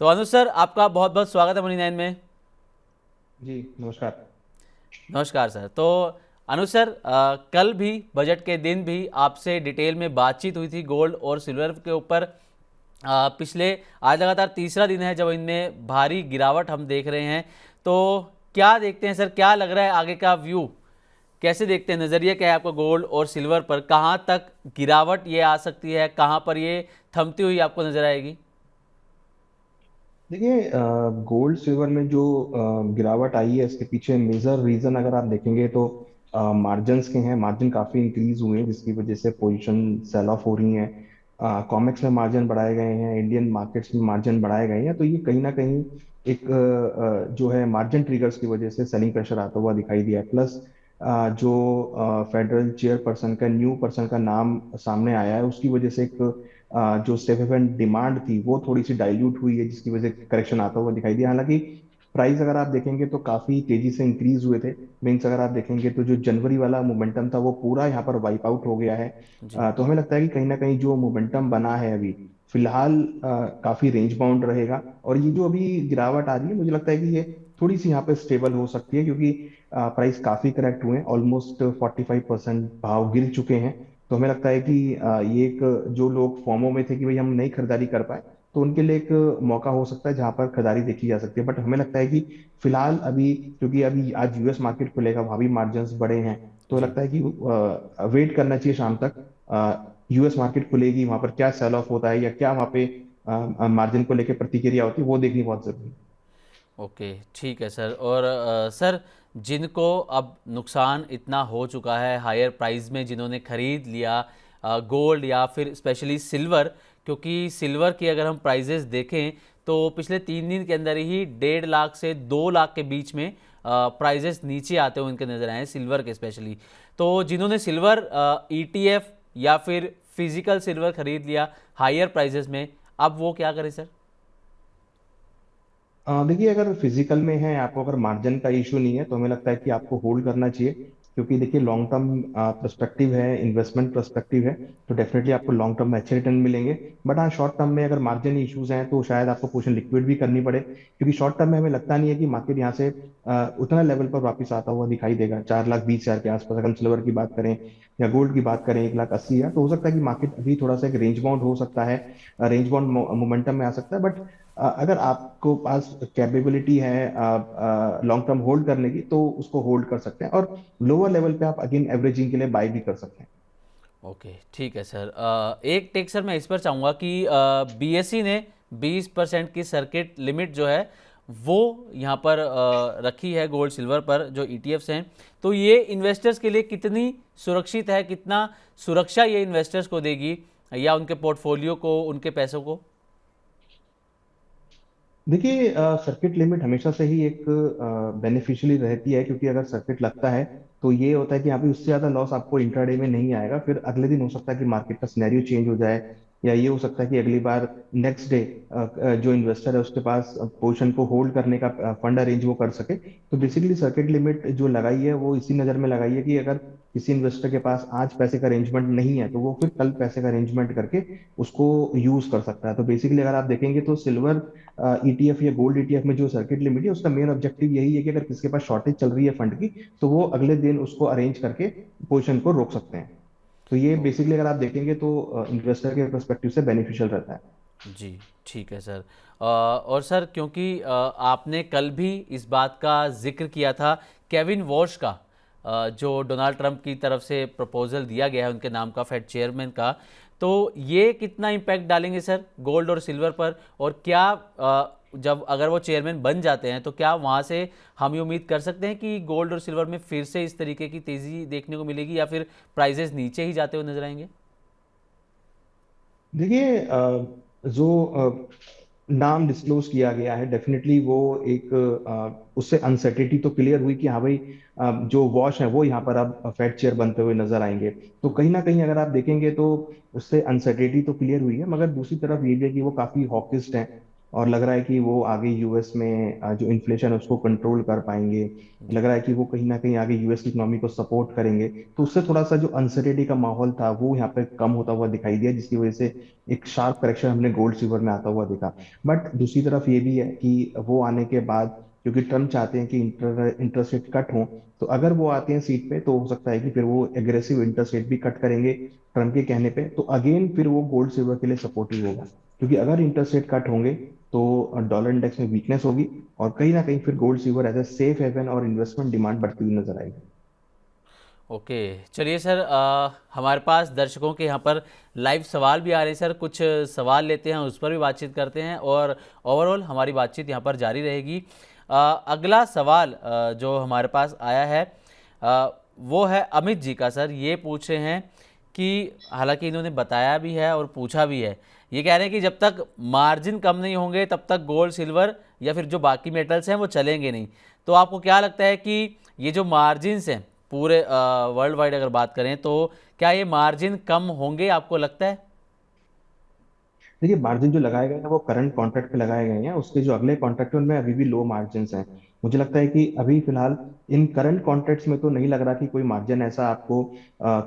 तो अनुज सर, आपका बहुत बहुत स्वागत है मनी नाइन में। जी नमस्कार। नमस्कार सर। तो अनुज सर, कल भी बजट के दिन भी आपसे डिटेल में बातचीत हुई थी गोल्ड और सिल्वर के ऊपर। पिछले आज लगातार तीसरा दिन है जब इनमें भारी गिरावट हम देख रहे हैं। तो क्या देखते हैं सर, क्या लग रहा है आगे का व्यू? कैसे देखते हैं, नज़रिया क्या है आपका गोल्ड और सिल्वर पर? कहाँ तक गिरावट ये आ सकती है, कहाँ पर ये थमती हुई आपको नजर आएगी? देखिए, गोल्ड सिल्वर में जो गिरावट आई है इसके पीछे मेजर रीजन अगर आप देखेंगे तो मार्जिन्स के हैं। मार्जिन काफी इंक्रीज हुए हैं जिसकी वजह से पोजीशन सेल ऑफ हो रही है। कॉमेक्स में मार्जिन बढ़ाए गए हैं, इंडियन मार्केट्स में मार्जिन बढ़ाए गए हैं, तो ये कहीं ना कहीं एक जो है मार्जिन ट्रिगर्स की वजह से सेलिंग प्रेशर आता हुआ दिखाई दिया है। प्लस जो फेडरल चेयरपर्सन का न्यू पर्सन का नाम सामने आया है उसकी वजह से एक जो स्टेफेन डिमांड थी वो थोड़ी सी डाइल्यूट हुई है जिसकी वजह से करेक्शन आता हुआ दिखाई दिया। हालांकि प्राइस अगर आप देखेंगे तो काफी तेजी से इंक्रीज हुए थे। मीन्स अगर आप देखेंगे तो जो जनवरी वाला मोमेंटम था वो पूरा यहाँ पर वाइप आउट हो गया है। जी। तो हमें लगता है कि कहीं ना कहीं जो मोमेंटम बना है अभी फिलहाल काफी रेंज बाउंड रहेगा। और ये जो अभी गिरावट आ रही है मुझे लगता है कि ये थोड़ी सी यहाँ पे स्टेबल हो सकती है, क्योंकि प्राइस काफी करेक्ट हुए हैं, ऑलमोस्ट 45% भाव गिर चुके हैं। तो हमें लगता है कि ये एक जो लोग फॉर्मो में थे कि भाई हम नई खरीदारी कर पाए, तो उनके लिए एक मौका हो सकता है जहां पर खरीदारी देखी जा सकती है। बट हमें लगता है कि फिलहाल अभी, क्योंकि अभी आज यूएस मार्केट खुलेगा वहां भी मार्जिन्स बढ़े हैं, तो जी। लगता है कि वेट करना चाहिए शाम तक। यूएस मार्केट खुलेगी, वहां पर क्या सेल ऑफ होता है या क्या वहां पे मार्जिन को लेकर प्रतिक्रिया होती है वो देखनी बहुत जरूरी है। ओके, ठीक है सर। और सर, जिनको अब नुकसान इतना हो चुका है, हायर प्राइस में जिन्होंने खरीद लिया गोल्ड या फिर स्पेशली सिल्वर, क्योंकि सिल्वर की अगर हम प्राइजेस देखें तो पिछले 3 दिन के अंदर ही 1.5 लाख से 2 लाख के बीच में प्राइजेस नीचे आते हुए उनके नज़र आए हैं, सिल्वर के स्पेशली। तो जिन्होंने सिल्वर ईटीएफ या फिर फिजिकल सिल्वर खरीद लिया हायर प्राइजेस में, अब वो क्या करें सर? देखिए, अगर फिजिकल में है, आपको अगर मार्जिन का इशू नहीं है तो हमें लगता है कि आपको होल्ड करना चाहिए। क्योंकि देखिए लॉन्ग टर्म पर्सपेक्टिव है, इन्वेस्टमेंट पर्सपेक्टिव है, तो डेफिनेटली आपको लॉन्ग टर्म में अच्छे रिटर्न मिलेंगे। बट हाँ, शॉर्ट टर्म में अगर मार्जिन इश्यूज हैं तो शायद आपको पोजीशन लिक्विड भी करनी पड़े, क्योंकि शॉर्ट टर्म में हमें लगता नहीं है कि मार्केट यहाँ से उतना लेवल पर वापस आता हुआ दिखाई देगा। 4,20,000 के आसपास अगर हम सिल्वर की बात करें या गोल्ड की बात करें 1,80,000, तो हो सकता है कि मार्केट अभी थोड़ा सा एक रेंज बाउंड हो सकता है, रेंज बाउंड मोमेंटम में आ सकता है। बट अगर आपको पास कैपेबिलिटी है लॉन्ग टर्म होल्ड करने की तो उसको होल्ड कर सकते हैं, और लोअर लेवल पे आप अगेन एवरेजिंग के लिए बाय भी कर सकते हैं। ओके, ठीक है सर। एक टेक सर मैं इस पर चाहूँगा कि बीएसई ने 20% की सर्किट लिमिट जो है वो यहाँ पर रखी है गोल्ड सिल्वर पर, जो ईटीएफ्स हैं। तो ये इन्वेस्टर्स के लिए कितनी सुरक्षित है, कितना सुरक्षा ये इन्वेस्टर्स को देगी या उनके पोर्टफोलियो को, उनके पैसों को? देखिए, सर्किट लिमिट हमेशा से ही एक बेनिफिशियली रहती है, क्योंकि अगर सर्किट लगता है तो ये होता है कि यहाँ पे उससे ज्यादा लॉस आपको इंट्राडे में नहीं आएगा। फिर अगले दिन हो सकता है कि मार्केट का सिनेरियो चेंज हो जाए, या ये हो सकता है कि अगली बार नेक्स्ट डे जो इन्वेस्टर है उसके पास पोजीशन को होल्ड करने का फंड अरेंज वो कर सके। तो बेसिकली सर्किट लिमिट जो लगाई है वो इसी नज़र में लगाई है कि अगर किसी इन्वेस्टर के पास आज पैसे का अरेंजमेंट नहीं है तो वो फिर कल पैसे का अरेंजमेंट करके उसको यूज कर सकता है। तो बेसिकली अगर आप देखेंगे तो सिल्वर ईटीएफ या गोल्ड ईटीएफ में जो सर्किट लिमिट है उसका मेन ऑब्जेक्टिव यही है कि अगर किसी के पास शॉर्टेज चल रही है फंड की तो वो अगले दिन उसको अरेंज करके पोजीशन को रोक सकते हैं। तो ये ओ, बेसिकली अगर आप देखेंगे तो इन्वेस्टर के परस्पेक्टिव से बेनिफिशियल रहता है। जी, ठीक है सर। और सर, क्योंकि आपने कल भी इस बात का जिक्र किया था केविन वॉश का, जो डोनाल्ड ट्रंप की तरफ से प्रपोजल दिया गया है उनके नाम का, फेड चेयरमैन का। तो ये कितना इम्पैक्ट डालेंगे सर गोल्ड और सिल्वर पर? और क्या जब अगर वो चेयरमैन बन जाते हैं तो क्या वहाँ से हम ये उम्मीद कर सकते हैं कि गोल्ड और सिल्वर में फिर से इस तरीके की तेज़ी देखने को मिलेगी या फिर प्राइजेस नीचे ही जाते हुए नजर आएंगे? देखिए, जो नाम डिस्क्लोज किया गया है डेफिनेटली वो एक उससे अनसर्टेनिटी तो क्लियर हुई कि हाँ भाई, जो वॉश है वो यहाँ पर अब फेड चेयर बनते हुए नजर आएंगे। तो कहीं ना कहीं अगर आप देखेंगे तो उससे अनसर्टेनिटी तो क्लियर हुई है, मगर दूसरी तरफ ये भी है कि वो काफी हॉकिस्ट हैं। और लग रहा है कि वो आगे यूएस में जो इन्फ्लेशन है उसको कंट्रोल कर पाएंगे। लग जी। रहा है कि वो कहीं ना कहीं आगे यूएस की इकोनॉमी को सपोर्ट करेंगे। तो उससे थोड़ा सा जो अनसर्टेनिटी का माहौल था वो यहाँ पे कम होता हुआ दिखाई दिया, जिसकी वजह से एक शार्प करेक्शन हमने गोल्ड सिल्वर में आता हुआ देखा। बट दूसरी तरफ ये भी है कि वो आने के बाद, क्योंकि ट्रम्प चाहते हैं कि इंटरेस्ट रेट कट हो, तो अगर वो आते हैं सीट पे तो हो सकता है कि फिर वो एग्रेसिव इंटरेस्ट रेट भी कट करेंगे ट्रम्प के कहने पे, तो अगेन फिर वो गोल्ड सिल्वर के लिए सपोर्टिव होगा। क्योंकि अगर इंटरेस्ट रेट कट होंगे तो डॉलर इंडेक्स में वीकनेस होगी, और कहीं ना कहीं फिर gold silver as a safe haven और इन्वेस्टमेंट डिमांड बढ़ती हुई नजर आएगी। ओके, चलिए सर, हमारे पास दर्शकों के यहाँ पर लाइव सवाल भी आ रहे हैं सर। कुछ सवाल लेते हैं, उस पर भी बातचीत करते हैं और ओवरऑल हमारी बातचीत यहाँ पर जारी रहेगी। अगला सवाल जो हमारे पास आया है वो है अमित जी का। सर ये पूछ रहे हैं कि हालांकि इन्होंने बताया भी है और पूछा भी है, ये कह रहे हैं कि जब तक मार्जिन कम नहीं होंगे तब तक गोल्ड सिल्वर या फिर जो बाकी मेटल्स हैं वो चलेंगे नहीं। तो आपको क्या लगता है कि ये जो मार्जिन्स हैं पूरे वर्ल्ड वाइड अगर बात करें तो क्या ये मार्जिन कम होंगे, आपको लगता है? देखिए, मार्जिन जो लगाए गए हैं वो करंट कॉन्ट्रैक्ट पे लगाए गए हैं, उसके जो अगले कॉन्ट्रैक्ट में अभी भी लो मार्जिन हैं। मुझे लगता है कि अभी फिलहाल इन करंट कॉन्ट्रैक्ट्स में तो नहीं लग रहा कि कोई मार्जिन ऐसा आपको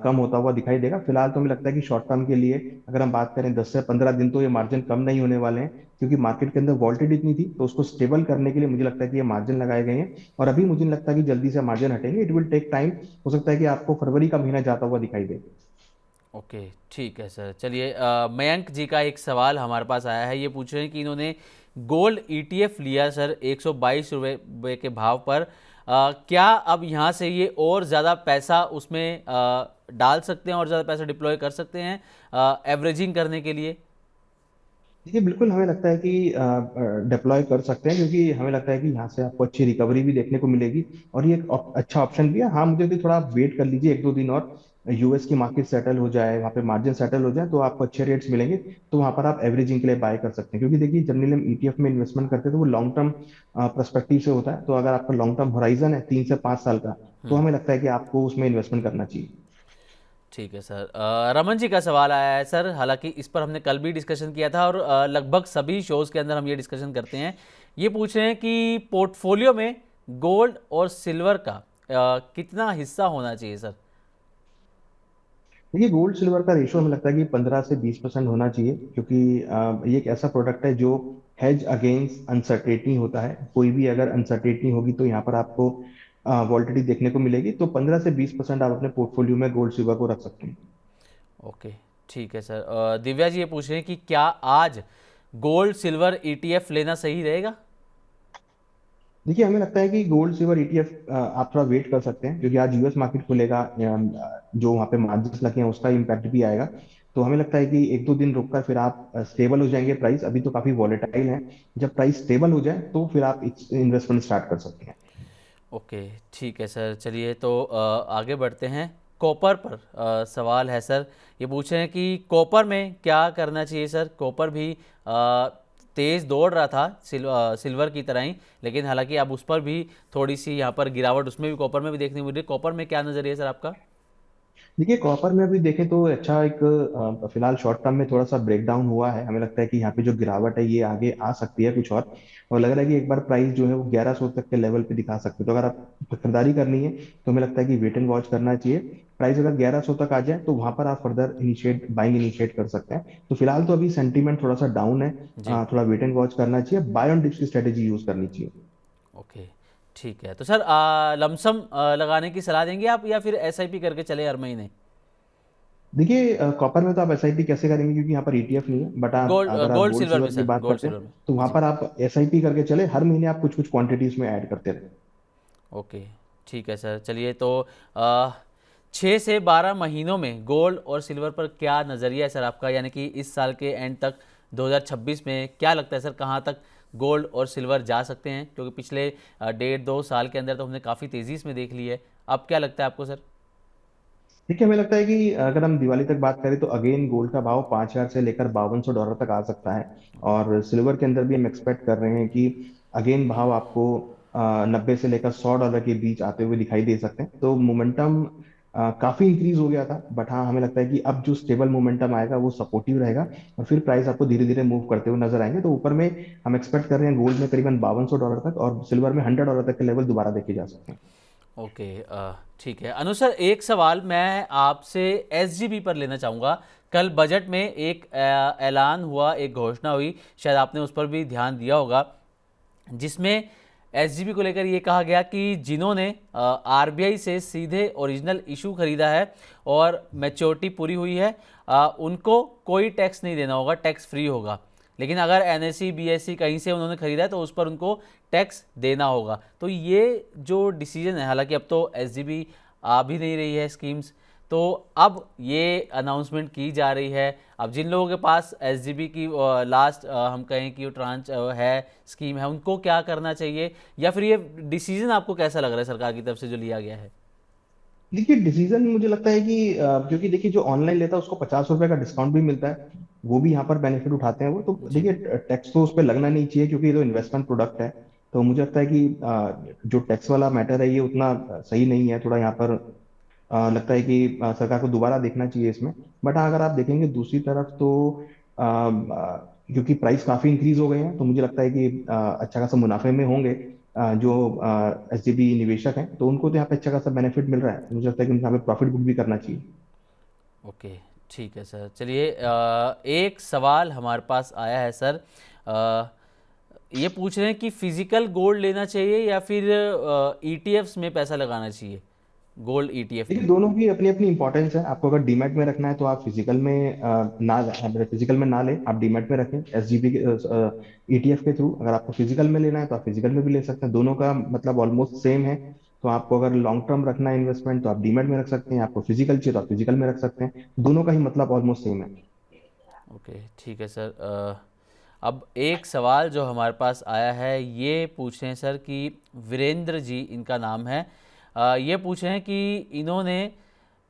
कम होता हुआ दिखाई देगा। फिलहाल तो मुझे लगता है कि शॉर्ट टर्म के लिए अगर हम बात करें 10 से 15 दिन, तो ये मार्जिन कम नहीं होने वाले हैं, क्योंकि मार्केट के अंदर वॉल्टिलिटी इतनी थी, तो उसको स्टेबल करने के लिए मुझे लगता है कि ये मार्जिन लगाए गए हैं। और अभी मुझे नहीं लगता कि जल्दी से मार्जिन हटेंगे, इट विल टेक टाइम। हो सकता है कि आपको फरवरी का महीना जाता हुआ दिखाई दे। ओके, ठीक है सर। चलिए, मयंक जी का एक सवाल हमारे पास आया है। ये पूछ रहे हैं कि इन्होंने गोल्ड ईटीएफ लिया सर 122 रुपये के भाव पर। क्या अब यहाँ से ये और ज़्यादा पैसा उसमें डाल सकते हैं और ज़्यादा पैसा डिप्लॉय कर सकते हैं एवरेजिंग करने के लिए? देखिए, बिल्कुल हमें लगता है कि डिप्लॉय कर सकते हैं, क्योंकि हमें लगता है कि यहाँ से आपको अच्छी रिकवरी भी देखने को मिलेगी, और ये एक अच्छा ऑप्शन भी है। हाँ, मुझे भी थोड़ा वेट कर लीजिए 1-2 दिन और, यूएस की मार्केट सेटल हो जाए, वहाँ पे मार्जिन सेटल हो जाए, तो आपको अच्छे रेट्स मिलेंगे। तो वहाँ पर आप एवरेजिंग के लिए बाय कर सकते हैं, क्योंकि देखिए जनरली हम ईटीएफ में इन्वेस्टमेंट करते हैं तो वो लॉन्ग टर्म पर्सपेक्टिव से होता है। तो अगर आपका लॉन्ग टर्म होराइजन है 3 से 5 साल का, तो हमें लगता है कि आपको उसमें इन्वेस्टमेंट करना चाहिए। ठीक है सर। रमन जी का सवाल आया है सर, हालांकि इस पर हमने कल भी डिस्कशन किया था और लगभग सभी शोज़ के अंदर हम ये डिस्कशन करते हैं। ये पूछ रहे हैं कि पोर्टफोलियो में गोल्ड और सिल्वर का कितना हिस्सा होना चाहिए सर? देखिए, गोल्ड सिल्वर का रेशियो हमें लगता है कि 15 से 20% होना चाहिए, क्योंकि ये एक ऐसा प्रोडक्ट है जो हेज अगेंस्ट अनसर्टेनिटी होता है। कोई भी अगर अनसर्टेनिटी होगी तो यहाँ पर आपको वॉलेटिलिटी देखने को मिलेगी। तो 15 से 20% आप अपने पोर्टफोलियो में गोल्ड सिल्वर को रख सकते हैं। ओके, ठीक है सर। दिव्या जी ये पूछ रहे हैं कि क्या आज गोल्ड सिल्वर ईटीएफ लेना सही रहेगा? देखिए, हमें लगता है कि गोल्ड सिल्वर ईटीएफ आप थोड़ा वेट कर सकते हैं, क्योंकि आज यूएस मार्केट खुलेगा, जो वहाँ पे मार्जिन लगे हैं उसका इम्पैक्ट भी आएगा। तो हमें लगता है कि 1-2 दिन रुककर फिर आप स्टेबल हो जाएंगे प्राइस, अभी तो काफी वॉलेटाइल है। जब प्राइस स्टेबल हो जाए तो फिर आप इन्वेस्टमेंट स्टार्ट कर सकते हैं। ओके, ठीक है सर। चलिए तो आगे बढ़ते हैं। कॉपर पर सवाल है सर। ये पूछ रहे हैं कि कॉपर में क्या करना चाहिए सर? कॉपर भी तेज़ दौड़ रहा था सिल्वर की तरह ही, लेकिन हालांकि अब उस पर भी थोड़ी सी यहाँ पर गिरावट उसमें भी, कॉपर में भी देखने को मिल रही है। कॉपर में क्या नज़रिया है सर आपका? देखिए, कॉपर में अभी देखें तो अच्छा एक फिलहाल शॉर्ट टर्म में थोड़ा सा ब्रेकडाउन हुआ है। हमें लगता है कि यहाँ पे जो गिरावट है ये आगे आ सकती है कुछ और लग रहा है कि एक बार प्राइस जो है वो 1100 तक के लेवल पे दिखा सकते हैं। तो अगर आप खरीदारी करनी है तो हमें लगता है कि वेट एंड वॉच करना चाहिए। प्राइस अगर 1100 तक आ जाए तो वहां पर आप फर्दर इनिशिएट बाइंग इनिशिएट कर सकते हैं। तो फिलहाल तो अभी सेंटीमेंट थोड़ा सा डाउन है, जी। थोड़ा वेट एंड वॉच करना चाहिए, बाय ऑन डिप्स की स्ट्रेटेजी यूज करनी चाहिए। ओके, ठीक है। तो सर लमसम लगाने की सलाह देंगे आप या फिर एसआईपी करके चले हर महीने? देखिए, कॉपर में तो आप एसआईपी कैसे करेंगे, क्योंकि यहाँ पर ईटीएफ नहीं है। बट आप गोल्ड अगर आप गोल्ड गोल्ड सिल्वर में सिल्वर की सर, बात गोल्ड करते सिल्वर हैं में। तो वहां जी। पर आप एसआईपी करके चले, हर महीने आप कुछ कुछ क्वांटिटी उसमें ऐड करते रहे। ओके, ठीक है सर। चलिए तो 6 से 12 महीनों में गोल्ड और सिल्वर पर क्या नज़रिया है सर आपका? यानी कि इस साल के एंड तक 2026 में क्या लगता है सर, कहाँ तक गोल्ड और सिल्वर जा सकते हैं? क्योंकि पिछले 1.5-2 साल के अंदर तो हमने काफ़ी तेज़ी इसमें देख ली है। अब क्या लगता है आपको सर? देखिए, हमें लगता है कि अगर हम दिवाली तक बात करें तो अगेन गोल्ड का भाव 5,000 से लेकर $5200 तक आ सकता है। और सिल्वर के अंदर भी हम एक्सपेक्ट कर रहे हैं कि अगेन भाव आपको 90 से लेकर $100 के बीच आते हुए दिखाई दे सकते हैं। तो मोमेंटम काफी इंक्रीज हो गया था, बट हाँ हमें लगता है कि अब जो स्टेबल मोमेंटम आएगा वो सपोर्टिव रहेगा, और फिर प्राइस आपको धीरे धीरे मूव करते हुए नजर आएंगे। तो ऊपर में हम एक्सपेक्ट कर रहे हैं गोल्ड में करीबन $5200 तक, और सिल्वर में $100 तक के लेवल दोबारा देखे जा सकते हैं। ओके, ठीक है। अनु सर, एक सवाल मैं आपसे एसजीबी पर लेना चाहूँगा। कल बजट में एक ऐलान हुआ, एक घोषणा हुई, शायद आपने उस पर भी ध्यान दिया होगा, जिसमें एसजीबी को लेकर ये कहा गया कि जिन्होंने आरबीआई से सीधे ओरिजिनल इशू खरीदा है और मैच्योरिटी पूरी हुई है, उनको कोई टैक्स नहीं देना होगा, टैक्स फ्री होगा। लेकिन अगर एनएसई बीएसई कहीं से उन्होंने खरीदा है तो उस पर उनको टैक्स देना होगा। तो ये जो डिसीजन है, हालांकि अब तो एसजीबी आ भी नहीं रही है स्कीम्स, तो अब ये अनाउंसमेंट की जा रही है। अब जिन लोगों के पास एसजीबी की लास्ट हम कहें कि वो ट्रांच है, स्कीम है, उनको क्या करना चाहिए, या फिर ये डिसीजन आपको कैसा लग रहा है सरकार की तरफ से जो लिया गया है? देखिए डिसीजन मुझे लगता है कि क्योंकि देखिए जो ऑनलाइन लेता है उसको $50 का डिस्काउंट भी मिलता है, वो भी यहाँ पर बेनिफिट उठाते हैं वो। तो जी। देखिए टैक्स तो उस पर लगना नहीं चाहिए क्योंकि ये तो इन्वेस्टमेंट प्रोडक्ट है। तो मुझे लगता है कि जो टैक्स वाला मैटर है ये उतना सही नहीं है, थोड़ा यहाँ पर लगता है कि सरकार को दोबारा देखना चाहिए इसमें। बट हाँ अगर आप देखेंगे दूसरी तरफ तो क्योंकि प्राइस काफी इंक्रीज हो गए हैं, तो मुझे लगता है कि अच्छा खासा मुनाफे में होंगे जो एसजीबी निवेशक हैं, तो उनको तो यहाँ पे अच्छा खासा बेनिफिट मिल रहा है। मुझे लगता है कि उनको यहाँ पे प्रॉफिट बुक भी करना चाहिए। ओके, ठीक है सर। चलिए, एक सवाल हमारे पास आया है सर। अ, ये पूछ रहे हैं कि फिजिकल गोल्ड लेना चाहिए या फिर ईटीएफ्स में पैसा लगाना चाहिए, गोल्ड ईटीएफ देखिए में। दोनों की अपनी अपनी इंपॉर्टेंस है। आपको अगर डीमैट में रखना है तो आप फिजिकल में फिजिकल में ना लें, आप डीमैट में रखें एसजीबी के ईटीएफ के थ्रू। अगर आपको फिजिकल में लेना है तो आप फिजिकल में भी ले सकते हैं, दोनों का मतलब ऑलमोस्ट सेम है। तो आपको अगर लॉन्ग टर्म रखना है इन्वेस्टमेंट तो आप डीमैट में रख सकते हैं, आपको फिजिकल चाहिए तो आप फिजिकल में रख सकते हैं, दोनों का ही मतलब ऑलमोस्ट सेम है। ओके, ठीक है सर। अब एक सवाल जो हमारे पास आया है, ये पूछ रहे हैं सर कि वीरेंद्र जी इनका नाम है। ये पूछ रहे हैं कि इन्होंने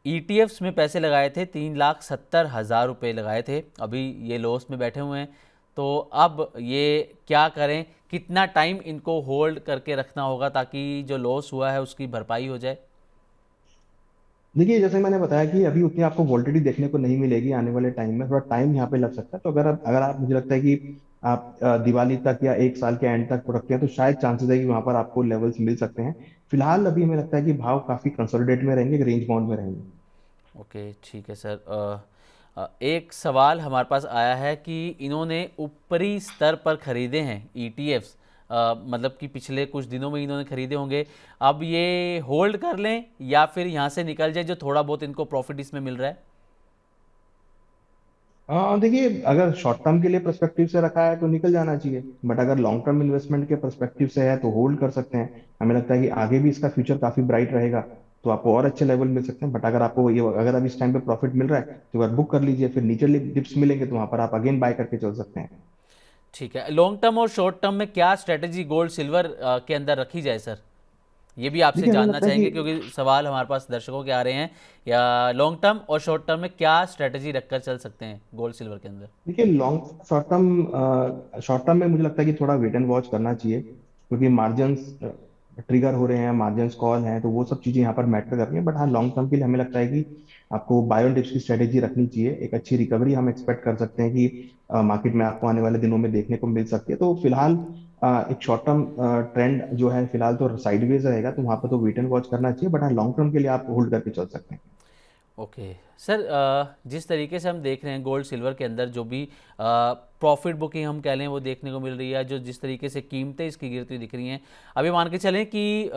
ईटीएफ्स में पैसे लगाए थे, 3,70,000 रुपये लगाए थे, अभी ये लॉस में बैठे हुए हैं। तो अब ये क्या करें, कितना टाइम इनको होल्ड करके रखना होगा ताकि जो लॉस हुआ है उसकी भरपाई हो जाए? देखिए जैसे मैंने बताया कि अभी उतनी आपको वोल्टिलिटी देखने को नहीं मिलेगी आने वाले टाइम में, थोड़ा टाइम यहाँ पे लग सकता है। तो अगर आप मुझे लगता है कि आप दिवाली तक या एक साल के एंड तक को रखते हैं तो शायद चांसेस है कि वहां पर आपको लेवल्स मिल सकते हैं। फिलहाल अभी हमें लगता है कि भाव काफी कंसोलिडेट में रहेंगे, रेंज बाउंड में रहेंगे। ओके, ठीक है सर। एक सवाल हमारे पास आया है कि इन्होंने ऊपरी स्तर पर खरीदे हैं ईटीएफ्स, मतलब कि पिछले कुछ दिनों में इन्होंने खरीदे होंगे। अब ये होल्ड कर लें या फिर यहाँ से निकल जाए, जो थोड़ा बहुत इनको प्रॉफिट इसमें मिल रहा है? देखिए अगर शॉर्ट टर्म के लिए पर्सपेक्टिव से रखा है तो निकल जाना चाहिए, बट अगर लॉन्ग टर्म इन्वेस्टमेंट के पर्सपेक्टिव से है तो होल्ड कर सकते हैं। हमें लगता है कि आगे भी इसका फ्यूचर काफी ब्राइट रहेगा, तो आपको और अच्छे लेवल मिल सकते हैं। बट अगर अब इस टाइम पे प्रॉफिट मिल रहा है तो अगर बुक कर लीजिए, फिर नीचे डिप्स मिलेंगे तो वहां पर आप अगेन बाय करके चल सकते हैं। ठीक है। लॉन्ग टर्म और शॉर्ट टर्म में क्या स्ट्रेटेजी गोल्ड सिल्वर के अंदर रखी जाए सर? ये भी आपसे देखिए हमें जानना लगता है कि चाहेंगे क्योंकि सवाल हमारे पास दर्शकों के आ रहे हैं। या लॉन्ग टर्म और शॉर्ट टर्म में क्या स्ट्रेटेजी रखकर चल सकते हैं गोल्ड सिल्वर के अंदर? देखिए लॉन्ग शॉर्ट टर्म में मुझे लगता है कि थोड़ा वेट एंड वॉच करना चाहिए, क्योंकि मार्जिन्स ट्रिगर हो रहे हैं, मार्जिन्स कॉल हैं, तो वो सब चीजें यहाँ पर मैटर कर रही हैं। बट हाँ लॉन्ग टर्म के लिए हमें लगता है कि आपको बाय ऑन डिप्स की स्ट्रेटेजी रखनी चाहिए। एक अच्छी रिकवरी हम एक्सपेक्ट कर सकते हैं कि मार्केट में आपको आने वाले दिनों में देखने को मिल सकती है। तो फिलहाल एक शॉर्ट टर्म ट्रेंड जो है फिलहाल तो साइडवेज रहेगा, तो वहां पर तो वेट एंड वॉच करना चाहिए। बट हाँ लॉन्ग टर्म के लिए आप होल्ड करके चल सकते हैं। ओके सर, जिस तरीके से हम देख रहे हैं गोल्ड सिल्वर के अंदर जो भी प्रॉफिट बुकिंग हम कह लें वो देखने को मिल रही है, जो जिस तरीके से कीमतें इसकी गिरती हुई दिख रही हैं, अभी मान के चलें कि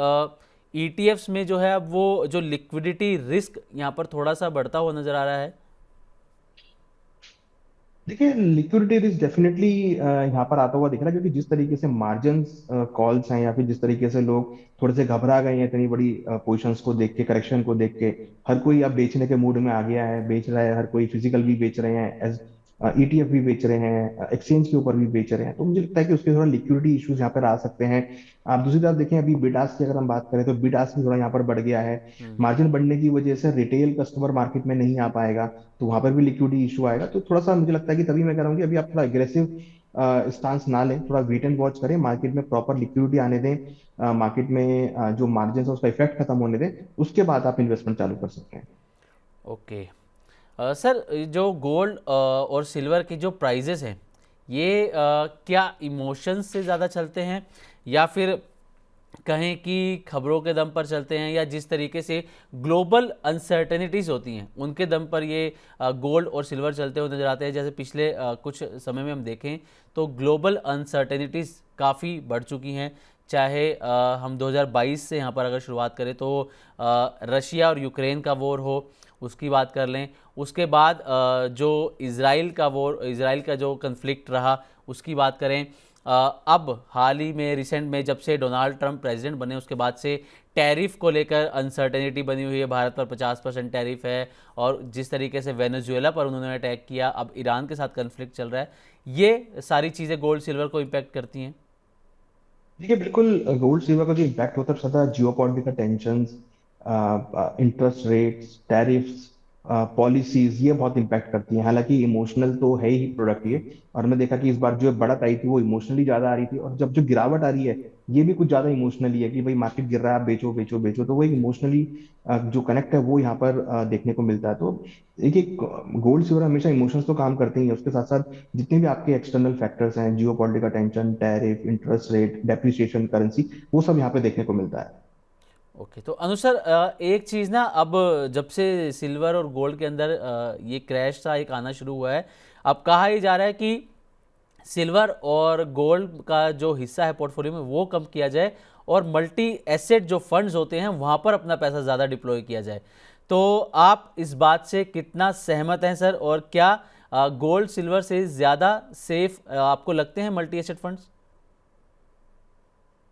ईटीएफ्स में जो है अब वो जो लिक्विडिटी रिस्क यहाँ पर थोड़ा सा बढ़ता हुआ नज़र आ रहा है। देखिए लिक्विडिटी रिस्क डेफिनेटली यहाँ पर आता हुआ दिख रहा है, क्योंकि जिस तरीके से मार्जिन्स कॉल्स हैं या फिर जिस तरीके से लोग थोड़े से घबरा गए हैं इतनी बड़ी पोजीशंस को देख के, करेक्शन को देख के, हर कोई अब बेचने के मूड में आ गया है, बेच रहा है, हर कोई फिजिकल भी बेच रहे हैं, ईटीएफ भी बेच रहे हैं, एक्सचेंज के ऊपर भी बेच रहे हैं। तो मुझे लगता है कि उसके थोड़ा लिक्विडिटी इश्यूज यहाँ पर आ सकते हैं। आप दूसरी तरफ देखें अभी बिड आस्क की अगर हम बात करें तो बिड आस्क भी थोड़ा यहाँ पर बढ़ गया है। मार्जिन बढ़ने की वजह से रिटेल कस्टमर मार्केट में नहीं आ पाएगा, तो वहां पर भी लिक्विडिटी इशू आएगा। तो थोड़ा सा मुझे लगता है कि तभी मैं कह रहा हूँ कि अभी आप थोड़ा एग्रेसिव स्टांस ना लें, थोड़ा वेट एंड वॉच करें, मार्केट में प्रॉपर लिक्विडिटी आने दें, मार्केट में जो मार्जिन है उसका इफेक्ट खत्म होने दें, उसके बाद आप इन्वेस्टमेंट चालू कर सकते हैं। ओके। सर, जो गोल्ड और सिल्वर की जो प्राइजेस हैं, ये क्या इमोशंस से ज़्यादा चलते हैं, या फिर कहें कि खबरों के दम पर चलते हैं, या जिस तरीके से ग्लोबल अनसर्टेनिटीज़ होती हैं उनके दम पर ये गोल्ड और सिल्वर चलते हुए नजर आते हैं? जैसे पिछले कुछ समय में हम देखें तो ग्लोबल अनसर्टेनिटीज़ काफ़ी बढ़ चुकी हैं। चाहे हम 2022 से यहाँ पर अगर शुरुआत करें तो रशिया और यूक्रेन का वॉर हो, उसकी बात कर लें। उसके बाद जो इसराइल का जो कन्फ्लिक्ट रहा, उसकी बात करें। अब हाल ही में रिसेंट में जब से डोनाल्ड ट्रंप प्रेसिडेंट बने उसके बाद से टैरिफ को लेकर अनसर्टेनिटी बनी हुई है, भारत पर 50% टैरिफ है, और जिस तरीके से वेनेजुएला पर उन्होंने अटैक किया, अब ईरान के साथ कन्फ्लिक्ट चल रहा है, ये सारी चीज़ें गोल्ड सिल्वर को इम्पैक्ट करती हैं। देखिए बिल्कुल, गोल्ड सिल्वर का जो इम्पैक्ट होता है सदा जियो political tension, interest rates, tariffs, policies, ये बहुत इम्पैक्ट करती हैं। हालांकि इमोशनल तो है ही प्रोडक्ट ये, और हमने देखा कि इस बार जो बढ़त आई थी वो इमोशनली ज्यादा आ रही थी, और जब जो गिरावट आ रही है ये भी कुछ ज्यादा इमोशनली है कि भाई मार्केट गिर रहा है, आप बेचो बेचो बेचो, तो वो एक इमोशनली जो कनेक्ट है वो यहाँ पर देखने को मिलता है। तो देखिए, गोल्ड सिल्वर हमेशा इमोशंस तो काम करते ही है, उसके साथ साथ जितने भी आपके एक्सटर्नल फैक्टर्स हैं, जियो political tension, tariff, interest rate, depreciation currency, वो सब यहाँ पे देखने को मिलता है। ओके, तो अनुसर, एक चीज़ ना, अब जब से सिल्वर और गोल्ड के अंदर ये क्रैश सा एक आना शुरू हुआ है, अब कहा ही जा रहा है कि सिल्वर और गोल्ड का जो हिस्सा है पोर्टफोलियो में वो कम किया जाए, और मल्टी एसेट जो फंड्स होते हैं वहाँ पर अपना पैसा ज़्यादा डिप्लॉय किया जाए। तो आप इस बात से कितना सहमत हैं सर, और क्या गोल्ड सिल्वर से ज़्यादा सेफ आपको लगते हैं मल्टी एसेट फंड्स?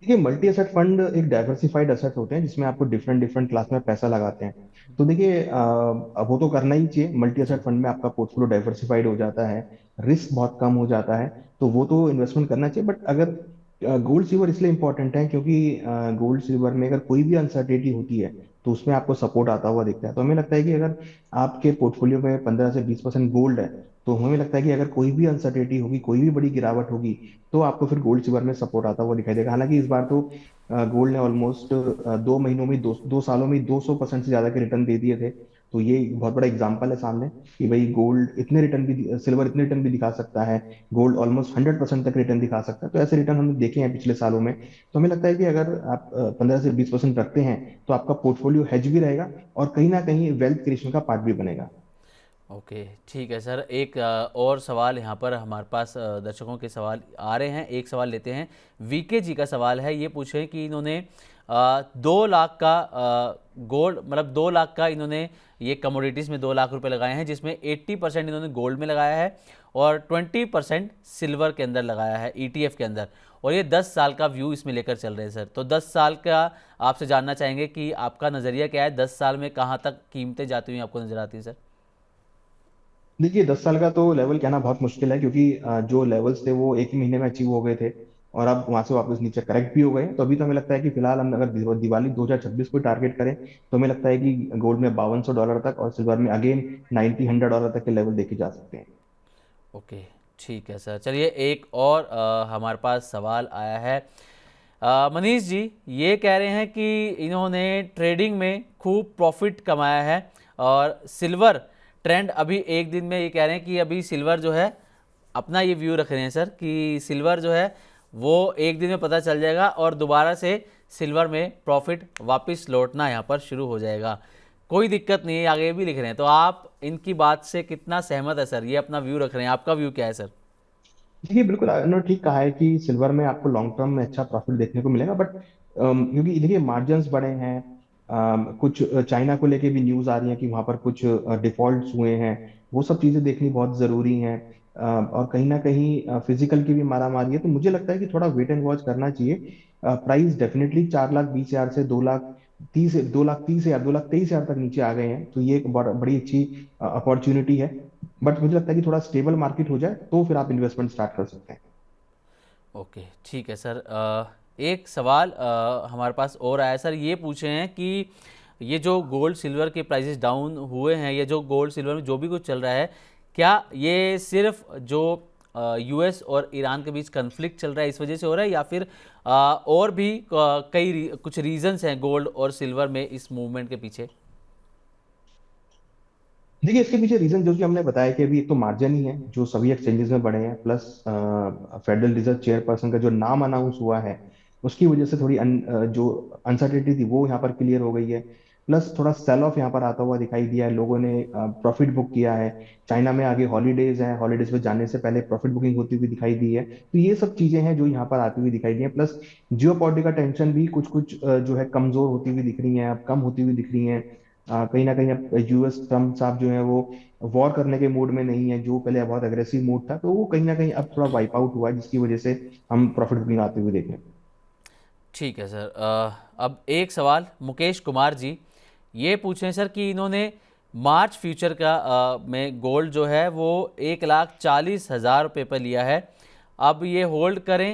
देखिए, मल्टी एसेट फंड एक डाइवर्सिफाइड एसेट होते हैं जिसमें आपको डिफरेंट डिफरेंट क्लास में पैसा लगाते हैं। तो देखिए, अब वो तो करना ही चाहिए, मल्टी एसेट जी। फंड में आपका पोर्टफोलियो डाइवर्सिफाइड हो जाता है, रिस्क बहुत कम हो जाता है, तो वो तो इन्वेस्टमेंट करना चाहिए। बट अगर गोल्ड सिल्वर इसलिए इंपॉर्टेंट है क्योंकि गोल्ड सिल्वर में अगर कोई भी अनसर्टेनिटी होती है तो उसमें आपको सपोर्ट आता हुआ दिखता है। तो हमें लगता है कि अगर आपके पोर्टफोलियो में 15 से 20% गोल्ड है, तो हमें लगता है कि अगर कोई भी अनसर्टेनिटी होगी, कोई भी बड़ी गिरावट होगी, तो आपको फिर गोल्ड सिल्वर में सपोर्ट आता हुआ दिखाई देगा। हालांकि इस बार तो गोल्ड ने ऑलमोस्ट 2 महीनों में, 2 सालों में 200% से ज्यादा के रिटर्न दे दिए थे। तो ये एक बहुत बड़ा एग्जाम्पल है सामने कि भाई गोल्ड इतने रिटर्न भी, सिल्वर इतने रिटर्न भी दिखा सकता है, गोल्ड ऑलमोस्ट 100% तक रिटर्न दिखा सकता है। तो ऐसे रिटर्न हमने देखे हैं पिछले सालों में। तो हमें लगता है कि अगर आप 15 से 20% रखते हैं तो आपका पोर्टफोलियो हेज भी रहेगा, और कहीं ना कहीं वेल्थ क्रिएशन का पार्ट भी बनेगा। ओके, ठीक है सर। एक और सवाल यहाँ पर हमारे पास दर्शकों के सवाल आ रहे हैं, एक सवाल लेते हैं। वीके जी का सवाल है, ये पूछे कि इन्होंने 2 लाख का गोल्ड, मतलब 2 लाख का इन्होंने ये कमोडिटीज़ में 2 लाख रुपए लगाए हैं, जिसमें 80% इन्होंने गोल्ड में लगाया है और 20% सिल्वर के अंदर लगाया है, ईटीएफ के अंदर, और ये 10 साल का व्यू इसमें लेकर चल रहे हैं सर। तो 10 साल का आपसे जानना चाहेंगे कि आपका नज़रिया क्या है, 10 साल में कहाँ तक कीमतें जाती हुई आपको नज़र आती है सर? देखिए, 10 साल का तो लेवल कहना बहुत मुश्किल है, क्योंकि जो लेवल्स थे वो एक ही महीने में अचीव हो गए थे, और अब वहां से वापस नीचे करेक्ट भी हो गए। तो अभी तो हमें लगता है कि फिलहाल हम अगर दिवाली 2026 को टारगेट करें, तो हमें लगता है कि गोल्ड में $5200 तक और सिल्वर में अगेन 90-100 डॉलर तक के लेवल देखे जा सकते हैं। ओके, ठीक है सर। चलिए, एक और हमारे पास सवाल आया है। मनीष जी ये कह रहे हैं कि इन्होंने ट्रेडिंग में खूब प्रॉफिट कमाया है, और सिल्वर ट्रेंड अभी एक दिन में, ये कह रहे हैं कि अभी सिल्वर जो है, अपना ये व्यू रख रहे हैं सर कि सिल्वर जो है वो एक दिन में पता चल जाएगा और दोबारा से सिल्वर में प्रॉफिट वापस लौटना यहाँ पर शुरू हो जाएगा, कोई दिक्कत नहीं है, आगे भी लिख रहे हैं। तो आप इनकी बात से कितना सहमत है सर? ये अपना व्यू रख रहे हैं, आपका व्यू क्या है सर? देखिए बिल्कुल, उन्होंने ठीक कहा है कि सिल्वर में आपको लॉन्ग टर्म में अच्छा प्रॉफिट देखने को मिलेगा, बट क्योंकि देखिए मार्जिन्स बड़े हैं, कुछ चाइना को लेके भी न्यूज आ रही है कि वहां पर कुछ डिफॉल्ट्स हुए हैं, वो सब चीजें देखनी बहुत जरूरी हैं। और कहीं ना कहीं फिजिकल की भी मारामारी है, तो मुझे लगता है कि थोड़ा वेट एंड वॉच करना चाहिए। प्राइस डेफिनेटली 4,20,000 से 2,30,000, 2,23,000 तक नीचे आ गए हैं, तो ये एक बड़ी अच्छी अपॉर्चुनिटी है। बट मुझे लगता है कि थोड़ा स्टेबल मार्केट हो जाए तो फिर आप इन्वेस्टमेंट स्टार्ट कर सकते हैं। ओके, ठीक है सर। एक सवाल हमारे पास और आया सर, ये पूछे हैं कि ये जो गोल्ड सिल्वर के प्राइसेस डाउन हुए हैं, ये जो गोल्ड सिल्वर में जो भी कुछ चल रहा है, क्या ये सिर्फ जो यूएस और ईरान के बीच कन्फ्लिक्ट चल रहा है, इस वजह से हो रहा है, या फिर और भी कुछ रीजंस हैं गोल्ड और सिल्वर में इस मूवमेंट के पीछे? देखिए, इसके पीछे रीजन जो कि हमने बताया कि अभी एक तो मार्जिन ही है जो सभी एक्सचेंजेस में बढ़े हैं, प्लस फेडरल रिजर्व चेयरपर्सन का जो नाम अनाउंस हुआ है उसकी वजह से थोड़ी जो अनसर्टेनिटी थी वो यहाँ पर क्लियर हो गई है। प्लस थोड़ा सेल ऑफ यहाँ पर आता हुआ दिखाई दिया है, लोगों ने प्रॉफिट बुक किया है। चाइना में आगे हॉलीडेज हैं, हॉलीडेज पे जाने से पहले प्रॉफिट बुकिंग होती हुई दिखाई दी है। तो ये सब चीजें हैं जो यहाँ पर आती हुई दिखाई दी है। प्लस जियो पॉलिटिकल टेंशन भी कुछ कुछ जो है कमजोर होती हुई दिख रही है, अब कम होती हुई दिख रही है। कहीं ना कहीं अब यूएस ट्रम्प साहब जो है वो वॉर करने के मूड में नहीं है, जो पहले बहुत अग्रेसिव मूड था, तो वो कहीं ना कहीं अब थोड़ा वाइप आउट हुआ है, जिसकी वजह से हम प्रॉफिट बुकिंग आते हुए देख रहे हैं। ठीक है सर। अब एक सवाल मुकेश कुमार जी ये पूछ रहे हैं सर कि इन्होंने मार्च फ्यूचर का में गोल्ड जो है वो 1,40,000 रुपये पर लिया है। अब ये होल्ड करें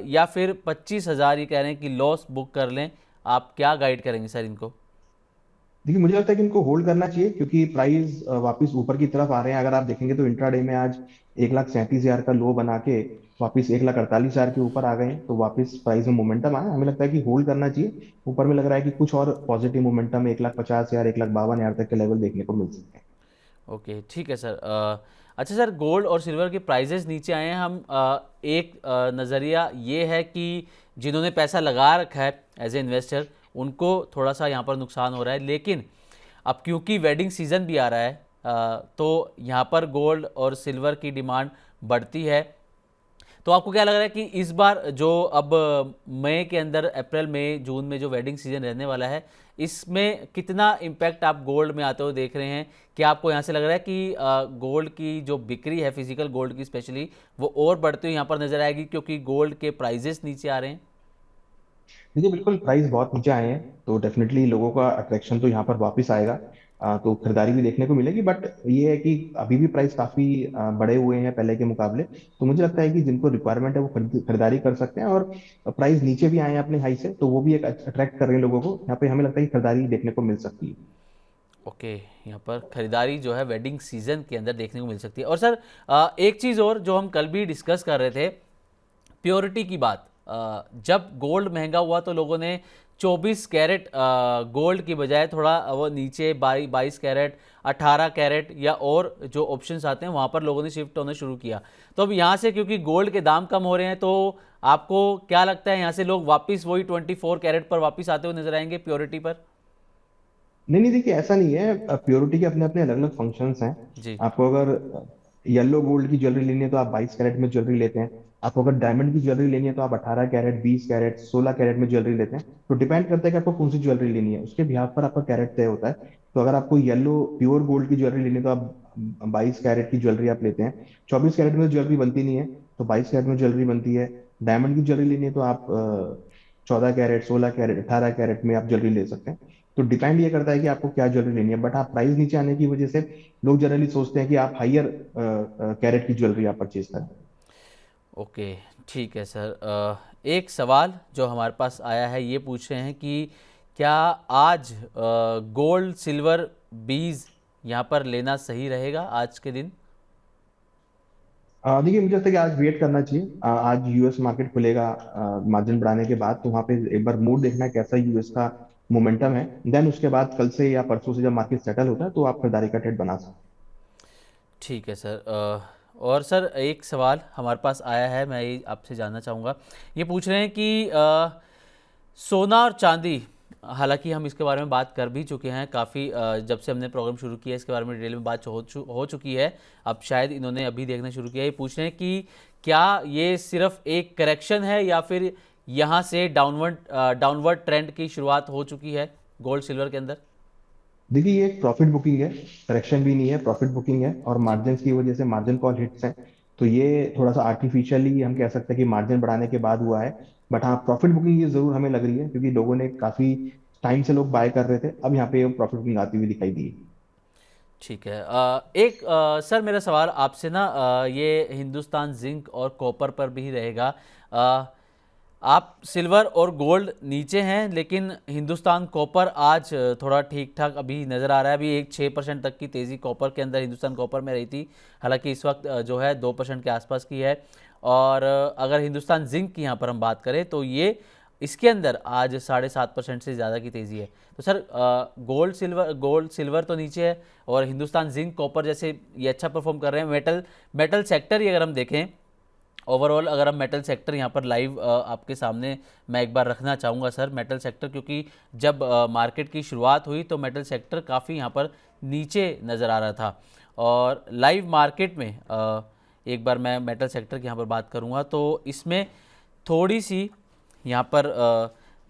या फिर 25,000 ये कह रहे हैं कि लॉस बुक कर लें? आप क्या गाइड करेंगे सर इनको? देखिए, मुझे लगता है कि इनको होल्ड करना चाहिए, क्योंकि प्राइस वापस ऊपर की तरफ आ रहे हैं। अगर आप देखेंगे तो इंट्राडे में आज 1,37,000 का लो बना के वापस 1,48,000 के ऊपर आ गए हैं, तो वापस प्राइस में मोमेंटम आया। हमें लगता है कि होल्ड करना चाहिए। ऊपर में लग रहा है कि कुछ और पॉजिटिव मोमेंटम 1,50,000 1,52,000 तक के लेवल देखने को मिल सकते हैं। ओके ठीक है सर। अच्छा सर, गोल्ड और सिल्वर के प्राइजेस नीचे आए हैं। हम एक नज़रिया ये है कि जिन्होंने पैसा लगा रखा है एज ए इन्वेस्टर उनको थोड़ा सा यहाँ पर नुकसान हो रहा है, लेकिन अब क्योंकि वेडिंग सीज़न भी आ रहा है तो यहाँ पर गोल्ड और सिल्वर की डिमांड बढ़ती है। तो आपको क्या लग रहा है कि इस बार जो अब मई के अंदर, अप्रैल मई जून में जो वेडिंग सीजन रहने वाला है, इसमें कितना इम्पैक्ट आप गोल्ड में आते हुए देख रहे हैं? क्या आपको यहाँ से लग रहा है कि गोल्ड की जो बिक्री है, फिजिकल गोल्ड की स्पेशली, वो और बढ़ती हुई यहाँ पर नजर आएगी क्योंकि गोल्ड के प्राइजेस नीचे आ रहे हैं? देखिए, बिल्कुल प्राइस बहुत नीचे आए हैं, तो डेफिनेटली लोगों का अट्रैक्शन तो यहाँ पर वापस आएगा। तो खरीदारी भी देखने को मिलेगी, बट ये है कि अभी भी प्राइस काफी बढ़े हुए हैं पहले के मुकाबले। तो मुझे लगता है कि जिनको रिक्वायरमेंट है वो खरीदारी कर सकते हैं, और प्राइस नीचे भी आए हैं अपने हाई से, तो वो भी एक अट्रैक्ट कर रहे हैं लोगों को। यहाँ पे हमें लगता है कि खरीदारी देखने को मिल सकती है। ओके, यहाँ पर खरीदारी जो है वेडिंग सीजन के अंदर देखने को मिल सकती है। और सर एक चीज़ और जो हम कल भी डिस्कस कर रहे थे, प्योरिटी की बात। जब गोल्ड महंगा हुआ तो लोगों ने 24 कैरेट गोल्ड की बजाय थोड़ा वो नीचे 22 कैरेट, 18 कैरेट या और जो ऑप्शंस आते हैं वहाँ पर लोगों ने शिफ्ट होना शुरू किया। तो अब यहाँ से क्योंकि गोल्ड के दाम कम हो रहे हैं, तो आपको क्या लगता है यहाँ से लोग वापस वही 24 कैरेट पर वापस आते हुए नजर आएंगे प्योरिटी पर? नहीं नहीं, देखिए ऐसा नहीं है। प्योरिटी के अपने अपने अलग अलग फंक्शंस हैं। जी। आपको अगर येलो गोल्ड की ज्वेलरी लेनी है तो आप 22 कैरेट में ज्वेलरी लेते हैं। आपको अगर डायमंड की ज्वेलरी लेनी है तो आप 18 कैरेट, 20 कैरेट, 16 कैरेट में ज्वेलरी लेते हैं। तो डिपेंड करता है कि आपको कौन सी ज्वेलरी लेनी है, उसके बिहाफ पर आपका कैरेट तय होता है। तो अगर आपको येलो प्योर गोल्ड की ज्वेलरी लेनी है तो आप 22 कैरेट की ज्वेलरी आप लेते हैं। 24 कैरेट में ज्वेलरी बनती नहीं है, तो 22 कैरेट में ज्वेलरी बनती है। डायमंड की ज्वेलरी लेनी है तो आप 14 कैरेट, 16 कैरेट, 18 कैरेट में आप ज्वेलरी ले सकते हैं। तो डिपेंड ये करता है कि आपको क्या ज्वेलरी लेनी है, बट हाँ, प्राइस नीचे आने की वजह से लोग जनरली सोचते हैं कि आप हायर कैरेट की ज्वेलरी आप परचेज करें। ओके ठीक है सर। एक सवाल जो हमारे पास आया है ये पूछ रहे हैं कि क्या आज गोल्ड सिल्वर बीज यहाँ पर लेना सही रहेगा आज के दिन? देखिए, मुझे लगता है कि आज वेट करना चाहिए। आज यूएस मार्केट खुलेगा मार्जिन बढ़ाने के बाद, तो वहाँ पे एक बार मूड देखना है कैसा यूएस का मोमेंटम है। देन उसके बाद कल से या परसों से जब मार्केट सेटल होता है तो आप खरीदारी का ट्रेड बना सकते ठीक है सर। और सर एक सवाल हमारे पास आया है, मैं ये आपसे जानना चाहूँगा। ये पूछ रहे हैं कि सोना और चांदी, हालांकि हम इसके बारे में बात कर भी चुके हैं काफ़ी, जब से हमने प्रोग्राम शुरू किया इसके बारे में डिटेल में बात हो चुकी है। अब शायद इन्होंने अभी देखना शुरू किया। ये पूछ रहे हैं कि क्या ये सिर्फ एक करेक्शन है या फिर यहाँ से डाउनवर्ड ट्रेंड की शुरुआत हो चुकी है गोल्ड सिल्वर के अंदर? हैं। देखिए, ये एक प्रॉफिट बुकिंग है, करेक्शन भी नहीं है, प्रॉफिट बुकिंग है। और जी। मार्जिन की वजह से मार्जिन कॉल हिट्स हैं, तो ये थोड़ा सा आर्टिफिशियली हम कह सकते हैं कि मार्जिन बढ़ाने के बाद हुआ है। बट हाँ, प्रॉफिट बुकिंग ये जरूर हमें लग रही है, क्योंकि लोगों ने काफी टाइम से लोग बाय कर रहे थे, अब यहाँ पे प्रॉफिट बुकिंग आती हुई दिखाई दी। ठीक है। एक सर मेरा सवाल आपसे ना, ये हिंदुस्तान जिंक और कॉपर पर भी रहेगा। आप सिल्वर और गोल्ड नीचे हैं, लेकिन हिंदुस्तान कॉपर आज थोड़ा ठीक ठाक अभी नज़र आ रहा है। अभी एक 6% तक की तेज़ी कॉपर के अंदर हिंदुस्तान कॉपर में रही थी, हालांकि इस वक्त जो है 2% के आसपास की है। और अगर हिंदुस्तान जिंक की यहाँ पर हम बात करें तो ये इसके अंदर आज 7.5% से ज़्यादा की तेज़ी है। तो सर गोल्ड सिल्वर तो नीचे है, और हिंदुस्तान जिंक कॉपर जैसे ये अच्छा परफॉर्म कर रहे हैं। मेटल सेक्टर ही अगर हम देखें ओवरऑल, अगर हम मेटल सेक्टर यहाँ पर लाइव आपके सामने मैं एक बार रखना चाहूँगा सर, मेटल सेक्टर, क्योंकि जब मार्केट की शुरुआत हुई तो मेटल सेक्टर काफ़ी यहाँ पर नीचे नज़र आ रहा था। और लाइव मार्केट में एक बार मैं मेटल सेक्टर की यहाँ पर बात करूँगा तो इसमें थोड़ी सी यहाँ पर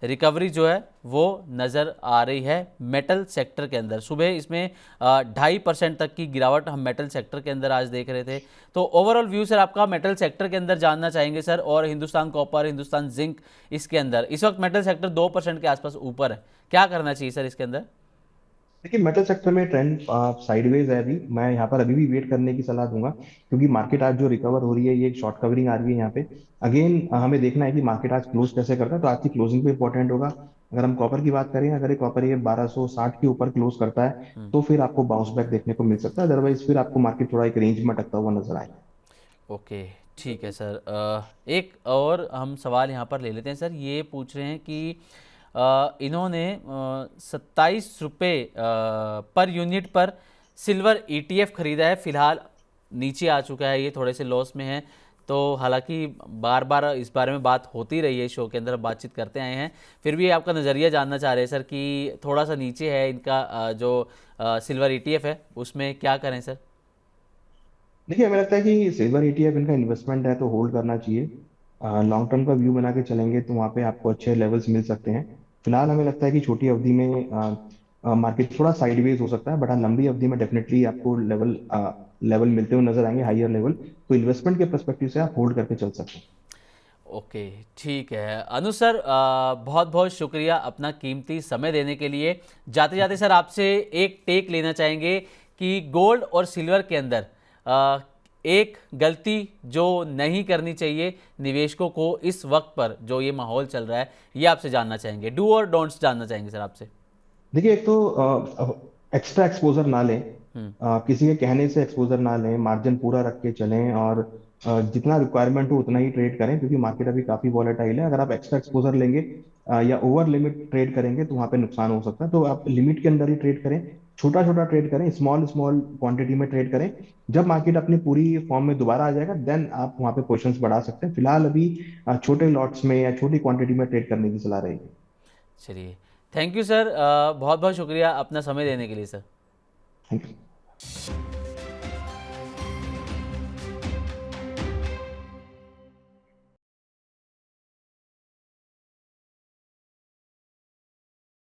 रिकवरी जो है वो नज़र आ रही है मेटल सेक्टर के अंदर। सुबह इसमें 2.5% तक की गिरावट हम मेटल सेक्टर के अंदर आज देख रहे थे। तो ओवरऑल व्यू सर आपका मेटल सेक्टर के अंदर जानना चाहेंगे सर, और हिंदुस्तान कॉपर, हिंदुस्तान जिंक, इसके अंदर इस वक्त मेटल सेक्टर 2% के आसपास ऊपर है, क्या करना चाहिए सर इसके अंदर? देखिए, मेटल सेक्टर में ट्रेंड साइडवेज है अभी। मैं यहाँ पर अभी भी वेट करने की सलाह दूंगा, क्योंकि मार्केट आज जो रिकवर हो रही है ये एक शॉर्ट कवरिंग आ रही है यहाँ पे। अगेन हमें देखना है कि मार्केट आज क्लोज कैसे करता है, तो आज की क्लोजिंग भी इंपॉर्टेंट होगा। अगर हम कॉपर की बात करें, अगर ये कॉपर ये 1260 के ऊपर क्लोज करता है तो फिर आपको बाउंस बैक देखने को मिल सकता है, अदरवाइज फिर आपको मार्केट थोड़ा एक रेंज में अटकता हुआ नजर आएगा। ओके, ठीक है सर। एक और हम सवाल यहाँ पर ले लेते हैं सर। ये पूछ रहे हैं कि इन्होंने 27 रुपये पर यूनिट पर सिल्वर ईटीएफ खरीदा है, फिलहाल नीचे आ चुका है, ये थोड़े से लॉस में है। तो हालांकि बार बार इस बारे में बात होती रही है, शो के अंदर बातचीत करते आए हैं, फिर भी आपका नज़रिया जानना चाह रहे हैं सर कि थोड़ा सा नीचे है इनका जो सिल्वर ईटीएफ है, उसमें क्या करें सर? देखिए, हमें लगता है कि सिल्वर ETF इनका इन्वेस्टमेंट है तो होल्ड करना चाहिए। लॉन्ग टर्म का व्यू बना के चलेंगे तो वहाँ पे आपको अच्छे लेवल्स मिल सकते हैं। फिलहाल हमें लगता है कि छोटी अवधि में मार्केट थोड़ा साइडवेज हो सकता है, बट हाँ, लंबी अवधि में डेफिनेटली आपको लेवल मिलते हुए नजर आएंगे, हायर लेवल। तो इन्वेस्टमेंट के पर्सपेक्टिव से आप होल्ड करके चल सकते हैं। ओके, ठीक है अनु सर, बहुत बहुत शुक्रिया अपना कीमती समय देने के लिए। जाते जाते सर आपसे एक टेक लेना चाहेंगे कि गोल्ड और सिल्वर के अंदर एक गलती जो नहीं करनी चाहिए निवेशकों को इस वक्त पर जो ये माहौल चल रहा है, ये आपसे जानना चाहेंगे, डू और डोंट्स जानना चाहेंगे सर आपसे। देखिए, एक तो एक्स्ट्रा एक्सपोजर ना लें। हम्म। किसी के कहने से एक्सपोजर ना लें, मार्जिन पूरा रख के चलें, और जितना रिक्वायरमेंट हो उतना ही ट्रेड करें, क्योंकि मार्केट अभी काफी वॉलेटाइल है। अगर आप एक्स्ट्रा एक्सपोजर लेंगे या ओवर लिमिट ट्रेड करेंगे तो वहां पे नुकसान हो सकता है। तो आप लिमिट के अंदर ही ट्रेड करें, छोटा छोटा ट्रेड करें, स्मॉल स्मॉल क्वांटिटी में ट्रेड करें। जब मार्केट अपनी पूरी फॉर्म में दोबारा आ जाएगा देन आप वहां पे पोजीशंस बढ़ा सकते हैं। फिलहाल अभी छोटे लॉट्स में या छोटी क्वांटिटी में ट्रेड करने की सलाह रहेगी। चलिए, थैंक यू सर, बहुत बहुत शुक्रिया अपना समय देने के लिए सर। Thank you.